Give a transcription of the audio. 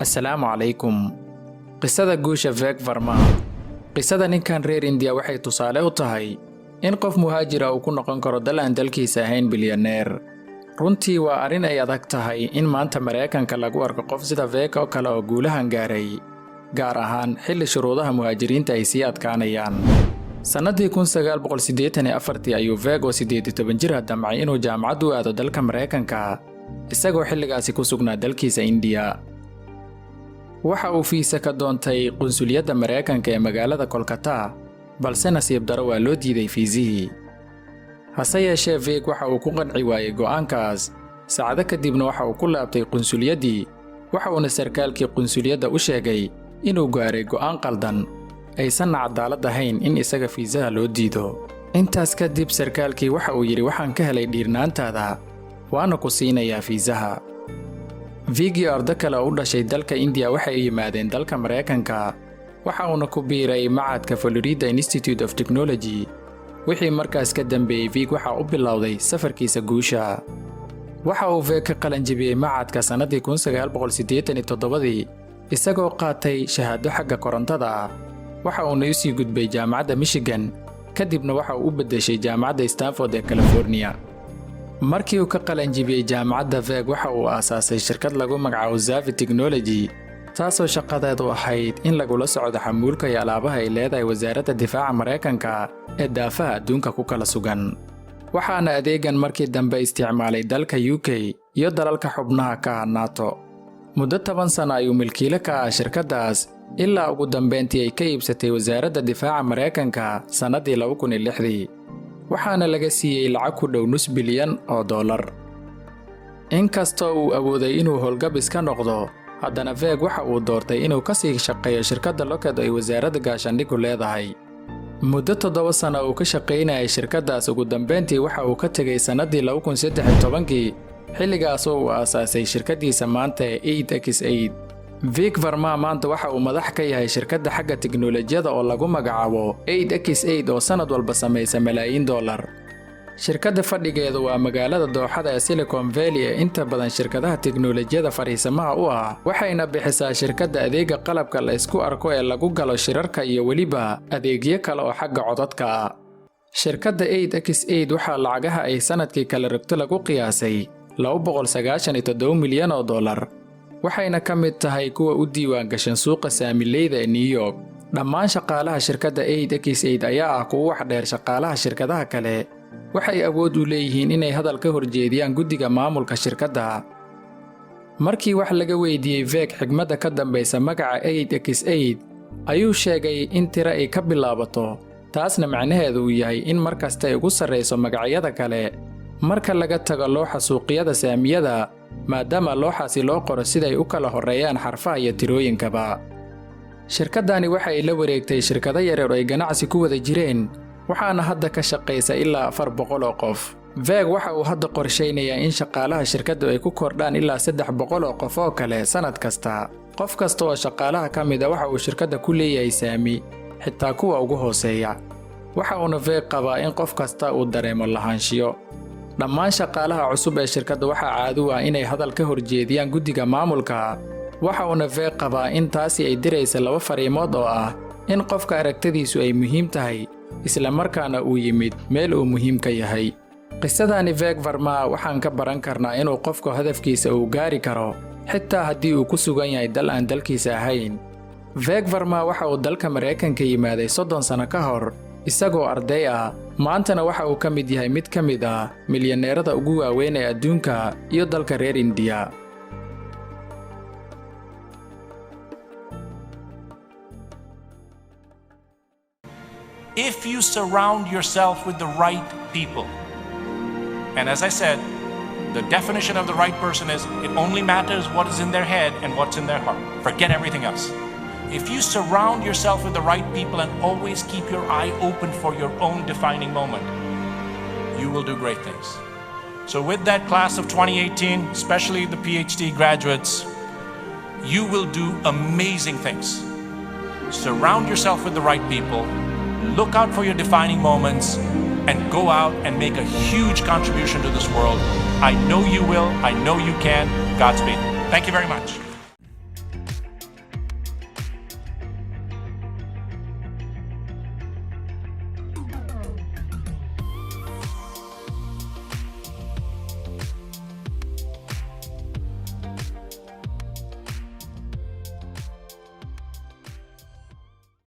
Assalaamu calaykum. Qisada guusha Vivek Verma. Qisada ninkan reer India waxay tusaale u tahay in qof muhaajira uu ku noqon karo dal aan dalkiisa ahayn bilyaneer. Runtii waa arrin ay adag tahay in maanta Mareykanka lagu arko qof sida Vivek oo kale oo guulahan gaaray, gaar ahaan xilli shuruudaha muhaajiriinta ay sii adkaanayaan. Sannadii 1984 ayuu Vivek oo 18 jir ah damcay inuu jaamacad u aado dalka Mareykanka, isagoo xilligaasi ku sugnaa dalkiisa India. Waxa uu fiisa ka doontay qunsuliyadda Mareykanka ee magaalada Kolkata, balse nasiib daro waa loo diiday fiisihii. Hase yeeshee Vivek waxa uu ku qanci waayay go'aankaas. Saacado kadibna waxa uu ku laabtay qunsuliyaddii, waxa uuna sarkaalkii qunsuliyadda u sheegay inuu gaaray go'aan qaldan, aysan cadaalad ahayn in isaga fiisaha loo diido. Intaas kadib sarkaalkii waxa uu yidhi waxaan ka helay dhiirnaantaada, waana ku siinayaa fiisaha. Vivek iyo ardo kale oo u dhashay dalka India waxay yimaadeen dalka Mareykanka, waxa uuna ku biiray macadka Florida Institute of Technology. Wixii markaas ka dambeeyay Vivek waxa uu bilowday safarkiisa guusha. Waxa uu Vivek ka qalin jabiyay macadka sanadii 1987 isagoo qaatay shahaado xagga korontada. Waxa uuna u sii gudbay jaamacadda Michigan, kadibna waxa uu u beddeshay jaamacadda Stanford ee California. Markii uu ka qalin jabiyay jaamacadda Vivek waxa uu aasaasay shirkad lagu magacaabo Xavi Technology, taasoo shaqadeedu ahayd in lagula socdo xamuulka iyo alaabaha ay leedahay wasaaradda difaaca Mareykanka ee daafaha adduunka ku kala sugan. Waxaana adeegan markii dambe isticmaalay dalka UK iyo dalalka xubnaha ka ah NATO. Muddo 10 sano ayuu milkiile ka ah shirkaddaas, ilaa ugu dambeyntii ay ka iibsatay wasaaradda difaaca Mareykanka sannadii 2006. Waxaana laga siiyey lacag ku dhow $5 bilyan. Inkastoo uu awooday inuu howlgab iska noqdo, haddana Vivek waxa uu doortay inuu ka sii shaqeeyo shirkadda Lockheed ay wasaaradda gaashaandhiggu leedahay. Muddo 7 sano uu ka shaqaynayay shirkaddaas, ugu dambeyntii waxa uu ka tegay sannadii 2013, xilligaas oo uu aasaasay shirkaddiisa maanta ee 8x8. Vivek Verma maanta waxa uu madax ka yahay shirkadda xagga tiknoolajiyada oo lagu magacaabo 8x8 oo sanad walba samaysa malaayiin dollar. Shirkadda fadhigeedu waa magaalada dooxada ee Silicon Valley ee inta badan shirkadaha tiknoolajiyada fariisamaha u ah, waxayna bixisaa shirkadda adeega qalabka la isku arko ee lagu galo shirarka iyo weliba adeegyo kale oo xagga codadka ah. Shirkadda 8x8 waxaa lacagaha ay sanadkii kala rogto lagu qiyaasay $297 milyan, waxayna ka mid tahay kuwa u diiwaan gashan suuqa saamileyda ee New York. Dhammaan shaqaalaha shirkadda 8x8 ayaa ah kuwa wax dheer shaqaalaha shirkadaha kale. Waxay awood u leeyihiin inay hadal ka horjeediyaan guddiga maamulka shirkadda. Markii wax laga weydiiyey Vivek xigmadda ka dambaysa magaca 8x8, ayuu sheegay in tiro ay ka bilaabato, taasna macnaheedu uu yahay in mar kasta ay ugu sarreyso magacyada kale marka laga tago looxa suuqyada saamiyada, maadaama looxaasi loo qoro siday u kala horreeyaan xarfaha iyo tirooyinkaba. Shirkaddani waxay la wareegtay shirkado yaryar oo ay ganacsi ku wada jireen, waxaana hadda ka shaqaysa ilaa 400 oo qof. Vivek waxa uu hadda qorsheynayaa in shaqaalaha shirkaddu ay ku kordhaan ilaa 300 oo qof oo kale sanad kasta. Qof kasta oo shaqaalaha ka mid ah waxa uu shirkadda ku leeyahay saami, xitaa kuwa ugu hooseeya. Waxa uuna Vivek qabaa in qof kasta uu dareemo lahaanshiyo. Dhammaan shaqaalaha cusub ee shirkadda waxaa caadi u ah inay hadal ka horjeediyaan guddiga maamulka. Waxa uuna Vivek qabaa in taasi ay diraysa 2 fariimood oo ah in qofka aragtidiisu ay muhiim tahay, isla markaana uu yimid meel uu muhiim ka yahay. Qisadani Vivek Verma waxaan ka baran karnaa inuu qofku hadafkiisa uu gaari karo, xitaa haddii uu ku sugan yahay dal aan dalkiisa ahayn. Vivek Verma waxa uu dalka Mareykanka yimaaday 30 sano ka hor, isagoo arday ah. Maantana waxa uu ka mid yahay mid ka mid ah milyaneerada ugu waaweyn ee adduunka iyo dalka reer India. If you surround yourself with the right people, and as I said, the definition of the right person is it only matters what is in their head and what's in their heart. Forget everything else. If you surround yourself with the right people and always keep your eye open for your own defining moment, you will do great things. So with that class of 2018, especially the PhD graduates, you will do amazing things. Surround yourself with the right people, look out for your defining moments, and go out and make a huge contribution to this world. I know you will. I know you can. Godspeed. Thank you very much.